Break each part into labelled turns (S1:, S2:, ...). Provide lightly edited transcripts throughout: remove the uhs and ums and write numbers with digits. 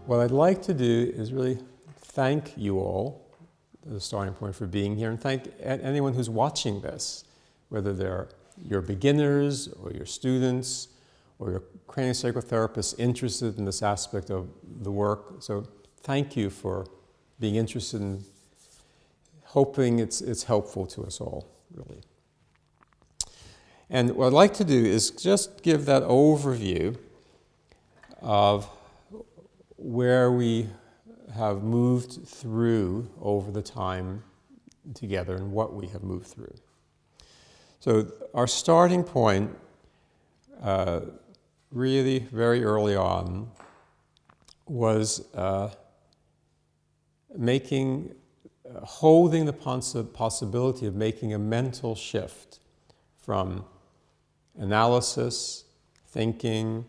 S1: what I'd like to do is really thank you all, as a starting point, for being here, and thank anyone who's watching this, whether they're your beginners or your students or your craniosacral therapists interested in this aspect of the work. So thank you for being interested in hoping it's helpful to us all, really. And what I'd like to do is just give that overview of where we have moved through over the time together and what we have moved through. So our starting point, really very early on, was holding the possibility of making a mental shift from analysis, thinking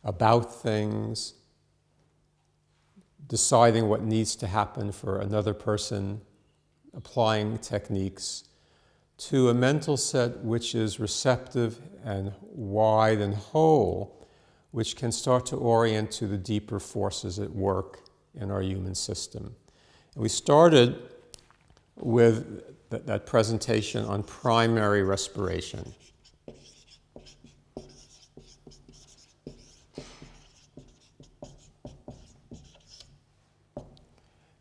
S1: about things, deciding what needs to happen for another person, applying techniques, to a mental set which is receptive and wide and whole, which can start to orient to the deeper forces at work in our human system. And we started with that presentation on primary respiration.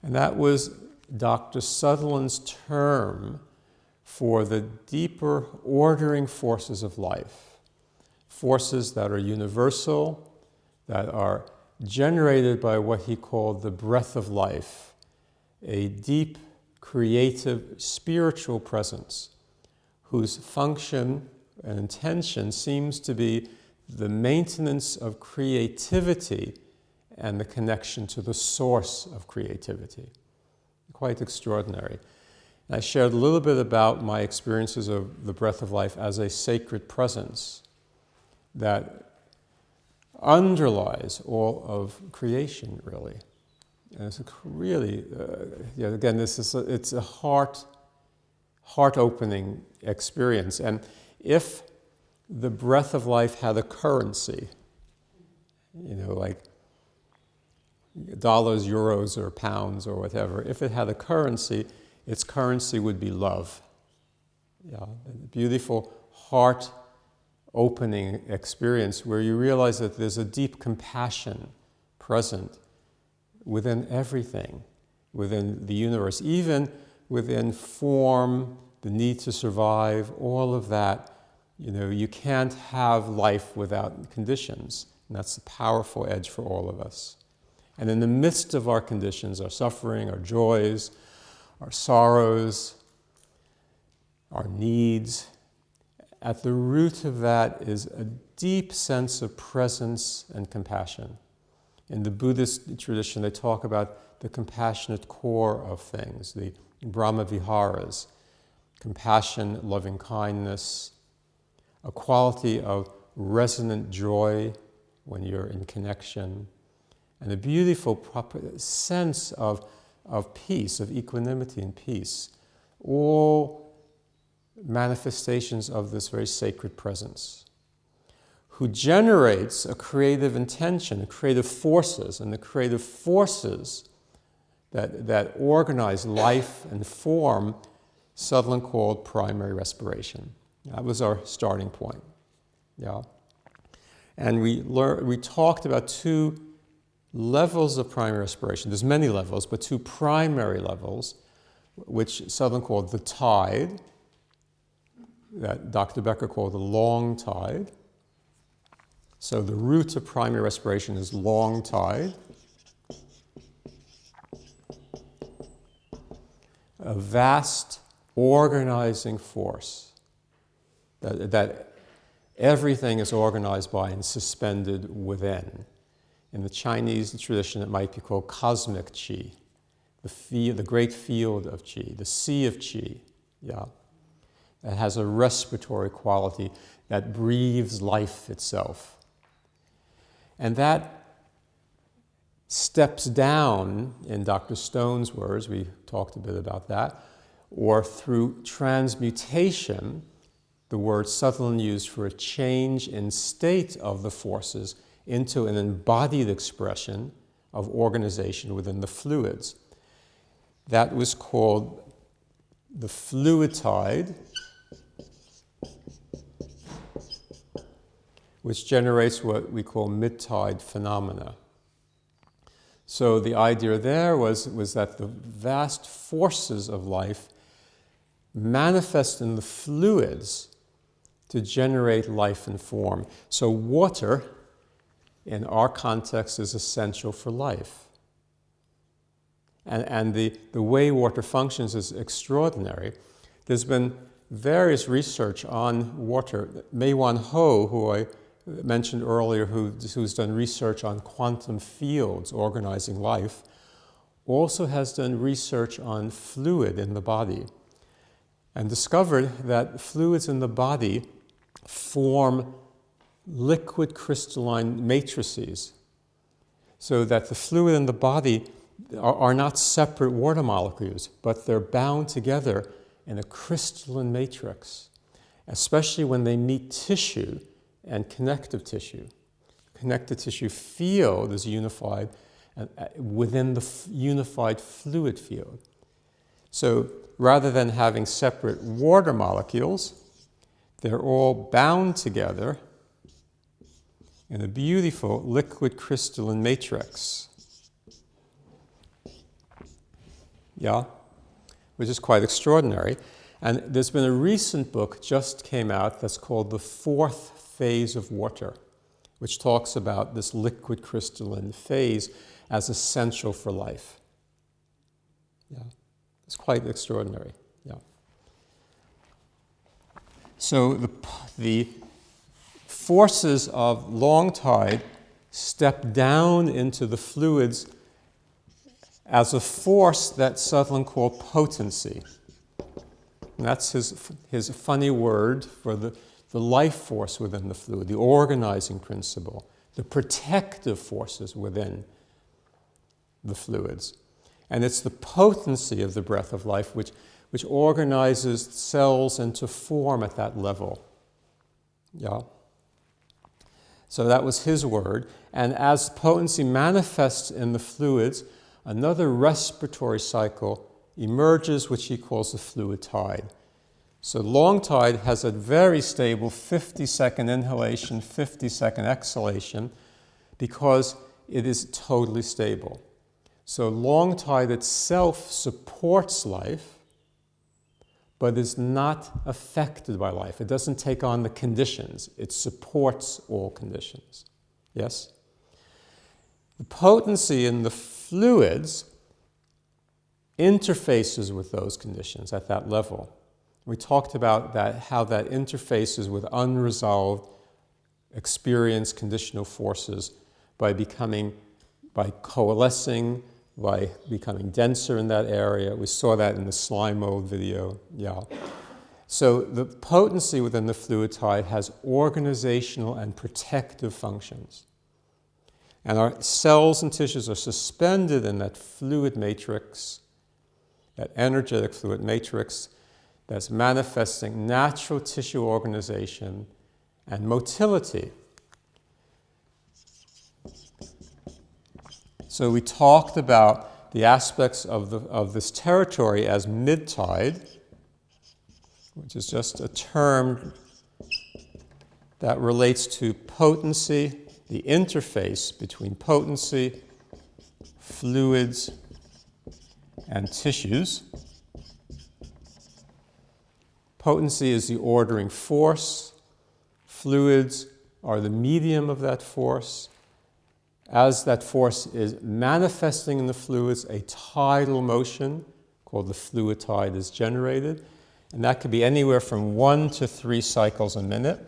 S1: And that was Dr. Sutherland's term for the deeper ordering forces of life, forces that are universal, that are generated by what he called the breath of life, a deep, creative, spiritual presence whose function and intention seems to be the maintenance of creativity and the connection to the source of creativity. Quite extraordinary. I shared a little bit about my experiences of the breath of life as a sacred presence that underlies all of creation, really. And it's really, again, it's a heart-opening experience. And if the breath of life had a currency, like dollars, euros, or pounds, or whatever, if it had a currency, its currency would be love. Yeah, a beautiful heart-opening experience where you realize that there's a deep compassion present within everything, within the universe, even within form, the need to survive, all of that. You can't have life without conditions, and that's a powerful edge for all of us. And in the midst of our conditions, our suffering, our joys, our sorrows, our needs, at the root of that is a deep sense of presence and compassion. In the Buddhist tradition, they talk about the compassionate core of things, the Brahma Viharas, compassion, loving kindness, a quality of resonant joy when you're in connection, and a beautiful sense of peace, of equanimity and peace, all manifestations of this very sacred presence, who generates a creative intention, creative forces, and the creative forces that organize life and form, Sutherland called primary respiration. That was our starting point. Yeah. And we talked about two levels of primary respiration. There's many levels, but two primary levels, which Sutherland called the tide, that Dr. Becker called the long tide. So the root of primary respiration is long tide. A vast organizing force that everything is organized by and suspended within. In the Chinese tradition, it might be called cosmic qi, the great field of qi, the sea of qi. Yeah. It has a respiratory quality that breathes life itself. And that steps down, in Dr. Stone's words, we talked a bit about that, or through transmutation, the word Sutherland used for a change in state of the forces into an embodied expression of organization within the fluids. That was called the fluid tide, which generates what we call mid-tide phenomena. So the idea there was that the vast forces of life manifest in the fluids to generate life and form. So water, in our context, is essential for life. And the way water functions is extraordinary. There's been various research on water. Mei-Wan Ho, who I mentioned earlier, who's done research on quantum fields organizing life, also has done research on fluid in the body and discovered that fluids in the body form liquid crystalline matrices, so that the fluid in the body are not separate water molecules, but they're bound together in a crystalline matrix, especially when they meet tissue and connective tissue. Connective tissue field is unified within the unified fluid field. So rather than having separate water molecules, they're all bound together in a beautiful liquid crystalline matrix. Yeah, which is quite extraordinary. And there's been a recent book just came out that's called The Fourth Phase of Water, which talks about this liquid crystalline phase as essential for life. Yeah, it's quite extraordinary. Yeah. So the forces of long tide step down into the fluids as a force that Sutherland called potency. And that's his funny word for the life force within the fluid, the organizing principle, the protective forces within the fluids. And it's the potency of the breath of life which organizes cells into form at that level. Yeah. So that was his word. And as potency manifests in the fluids, another respiratory cycle emerges, which he calls the fluid tide. So long tide has a very stable 50-second inhalation, 50-second exhalation, because it is totally stable. So long tide itself supports life, but is not affected by life. It doesn't take on the conditions. It supports all conditions. Yes? The potency in the fluids interfaces with those conditions at that level. We talked about that, how that interfaces with unresolved experience conditional forces by coalescing, by becoming denser in that area. We saw that in the slime mold video. Yeah. So the potency within the fluid tide has organizational and protective functions. And our cells and tissues are suspended in that fluid matrix, that energetic fluid matrix that's manifesting natural tissue organization and motility. So we talked about the aspects of this territory as mid-tide, which is just a term that relates to potency, the interface between potency, fluids, and tissues. Potency is the ordering force. Fluids are the medium of that force. As that force is manifesting in the fluids, a tidal motion called the fluid tide is generated. And that could be anywhere from 1 to 3 cycles a minute.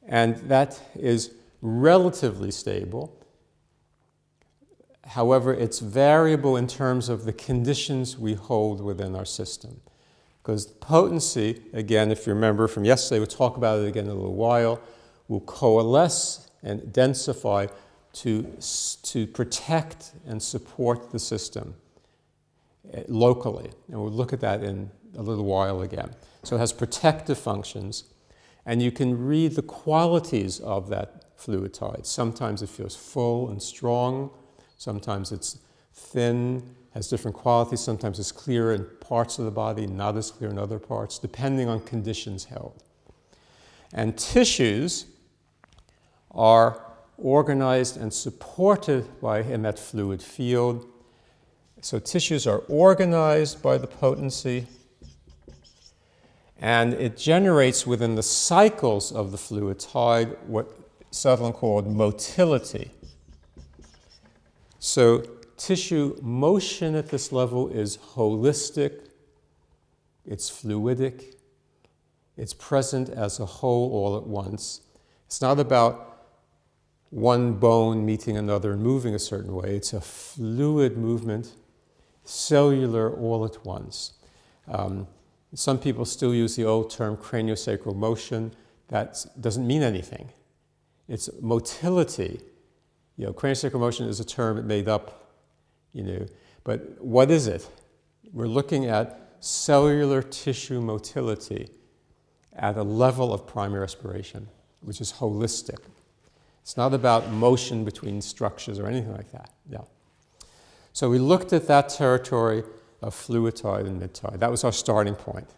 S1: And that is relatively stable. However, it's variable in terms of the conditions we hold within our system. Because potency, again, if you remember from yesterday, we'll talk about it again in a little while, will coalesce and densify to protect and support the system locally. And we'll look at that in a little while again. So it has protective functions, and you can read the qualities of that fluid tide. Sometimes it feels full and strong. Sometimes it's thin, has different qualities. Sometimes it's clear in parts of the body, not as clear in other parts, depending on conditions held. And tissues are organized and supported by him at fluid field. So tissues are organized by the potency, and it generates within the cycles of the fluid tide what Sutherland called motility. So tissue motion at this level is holistic, it's fluidic, it's present as a whole all at once. It's not about one bone meeting another and moving a certain way. It's a fluid movement, cellular all at once. Some people still use the old term craniosacral motion. That doesn't mean anything. It's motility. Craniosacral motion is a term made up, but what is it? We're looking at cellular tissue motility at a level of primary respiration, which is holistic. It's not about motion between structures or anything like that. Yeah. So we looked at that territory of fluid tide and mid-tide. That was our starting point.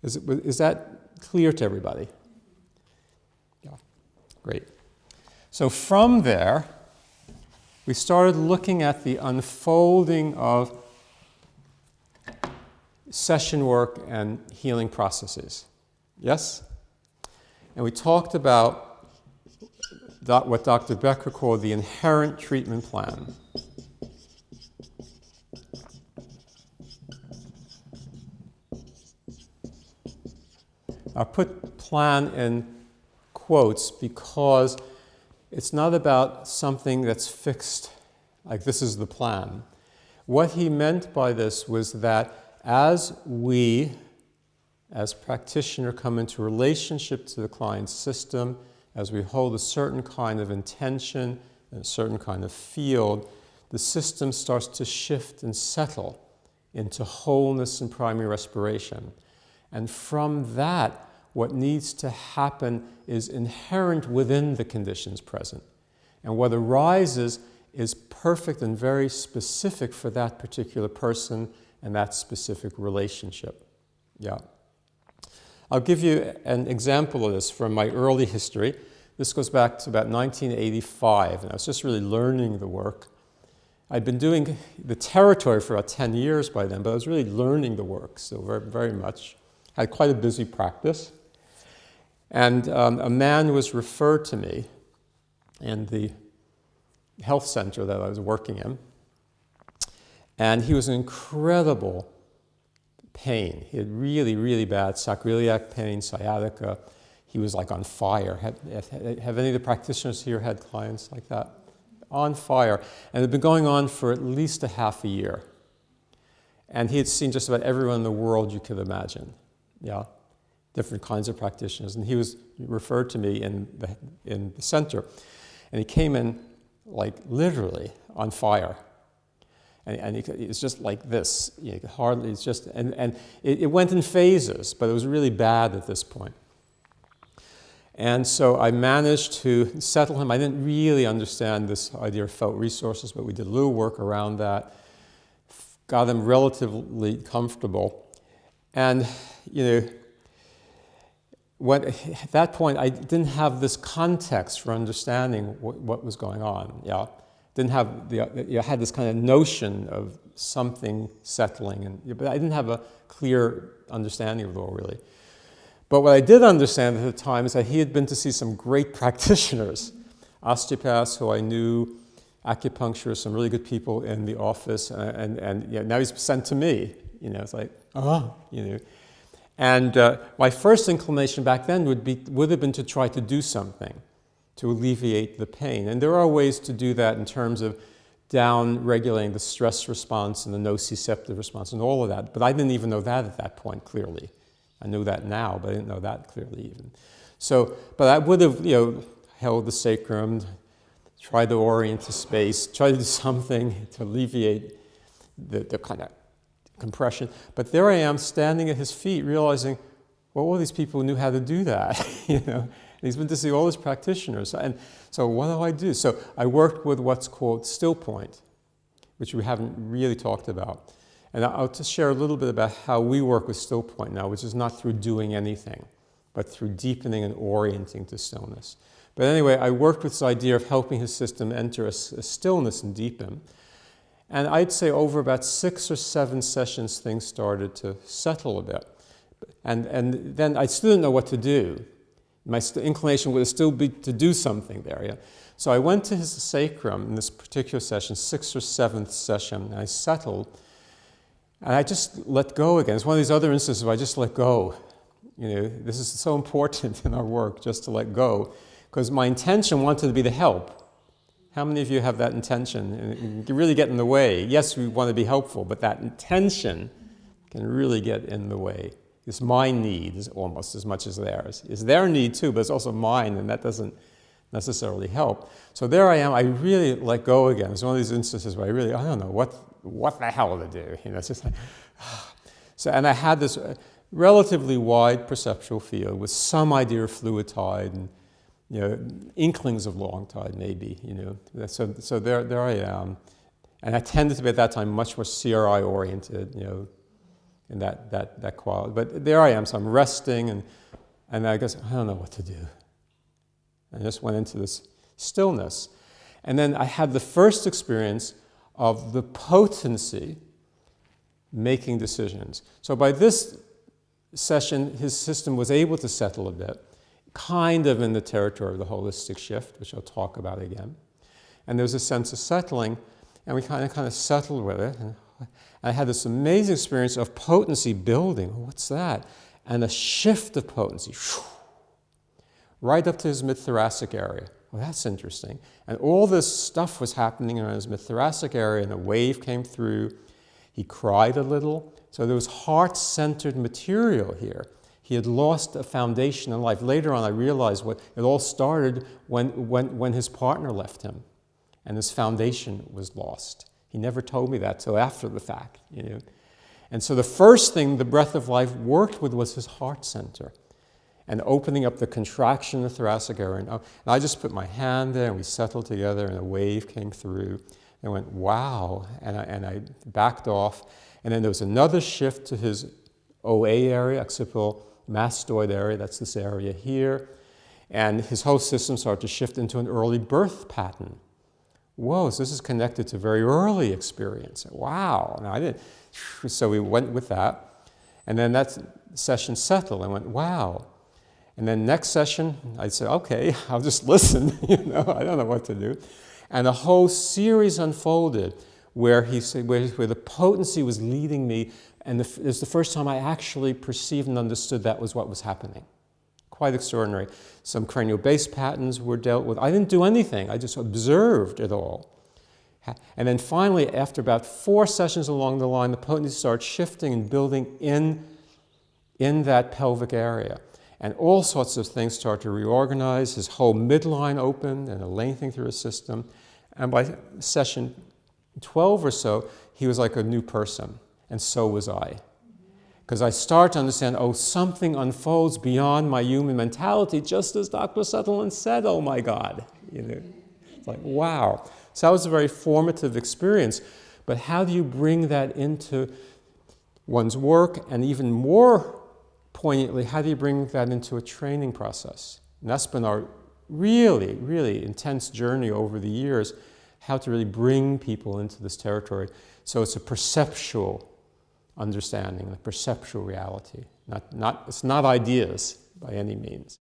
S1: Is that clear to everybody? Yeah. Great. So from there, we started looking at the unfolding of session work and healing processes. Yes? And we talked about what Dr. Becker called the inherent treatment plan. I put plan in quotes because it's not about something that's fixed, like this is the plan. What he meant by this was that as we, as practitioner, come into relationship to the client's system, as we hold a certain kind of intention and a certain kind of field, the system starts to shift and settle into wholeness and primary respiration. And from that, what needs to happen is inherent within the conditions present. And what arises is perfect and very specific for that particular person and that specific relationship. Yeah. I'll give you an example of this from my early history. This goes back to about 1985, and I was just really learning the work. I'd been doing the territory for about 10 years by then, but I was really learning the work, so very, very much. I had quite a busy practice. And a man was referred to me in the health center that I was working in, and he was in incredible pain. He had really, really bad sacroiliac pain, sciatica. He was like on fire. Have any of the practitioners here had clients like that? On fire. And it had been going on for at least a half a year. And he had seen just about everyone in the world you could imagine. Yeah, different kinds of practitioners. And he was referred to me in the center. And he came in like literally on fire. And it's just like this. Hardly, it's just, and it went in phases, but it was really bad at this point. And so I managed to settle him. I didn't really understand this idea of felt resources, but we did a little work around that, got him relatively comfortable. And, at that point, I didn't have this context for understanding what was going on. Yeah, didn't have I had this kind of notion of something settling, but I didn't have a clear understanding of it all, really. But what I did understand at the time is that he had been to see some great practitioners, osteopaths who I knew, acupuncturists, some really good people in the office, and now he's sent to me. It's like, And my first inclination back then would have been to try to do something to alleviate the pain. And there are ways to do that in terms of down-regulating the stress response and the nociceptive response and all of that. But I didn't even know that at that point clearly. I knew that now, but I didn't know that clearly even. So, but I would have, held the sacrum, tried to orient to space, tried to do something to alleviate the kind of compression. But there I am standing at his feet realizing, well, all these people knew how to do that, he's been to see all his practitioners. And so what do? So I worked with what's called still point, which we haven't really talked about. And I'll just share a little bit about how we work with still point now, which is not through doing anything, but through deepening and orienting to stillness. But anyway, I worked with this idea of helping his system enter a stillness and deepen. And I'd say over about 6 or 7 sessions, things started to settle a bit. And then I still didn't know what to do. My inclination would still be to do something there. Yeah? So I went to his sacrum in this particular session, 6th or 7th session, and I settled. And I just let go again. It's one of these other instances where I just let go. This is so important in our work, just to let go. Because my intention wanted to be to help. How many of you have that intention? And it can really get in the way. Yes, we want to be helpful, but that intention can really get in the way. It's my need is almost as much as theirs. It's their need too, but it's also mine, and that doesn't necessarily help. So there I am. I really let go again. It's one of these instances where I don't know what the hell to do. It's just like, so, and I had this relatively wide perceptual field with some idea of fluid tide and inklings of long tide maybe. So there I am, and I tended to be at that time much more CRI oriented. In that quality. But there I am, so I'm resting, and I guess, I don't know what to do. I just went into this stillness. And then I had the first experience of the potency making decisions. So by this session, his system was able to settle a bit, kind of in the territory of the holistic shift, which I'll talk about again. And there was a sense of settling, and we kind of settled with it. And I had this amazing experience of potency building. What's that? And a shift of potency, right up to his mid-thoracic area. Well, that's interesting. And all this stuff was happening around his mid-thoracic area, and a wave came through. He cried a little. So there was heart-centered material here. He had lost a foundation in life. Later on, I realized it all started when his partner left him, and his foundation was lost. He never told me that till after the fact, And so the first thing the breath of life worked with was his heart center, and opening up the contraction in the thoracic area. And I just put my hand there, and we settled together, and a wave came through. And I went, wow, and I backed off. And then there was another shift to his OA area, occipital mastoid area. That's this area here. And his whole system started to shift into an early birth pattern. Whoa, so this is connected to very early experience. Wow. Now I didn't. So we went with that. And then that session settled. I went, wow. And then next session, I said, okay, I'll just listen. I don't know what to do. And a whole series unfolded where he said, where the potency was leading me. And it was the first time I actually perceived and understood that was what was happening. Quite extraordinary. Some cranial base patterns were dealt with. I didn't do anything. I just observed it all. And then finally, after about 4 sessions along the line, the potency started shifting and building in that pelvic area. And all sorts of things started to reorganize. His whole midline opened and a lengthening through his system. And by session 12 or so, he was like a new person. And so was I. Because I start to understand, something unfolds beyond my human mentality, just as Dr. Sutherland said, oh my God. It's like, wow. So that was a very formative experience. But how do you bring that into one's work? And even more poignantly, how do you bring that into a training process? And that's been our really, really intense journey over the years, how to really bring people into this territory. So it's a perceptual understanding, a perceptual reality. It's not ideas by any means.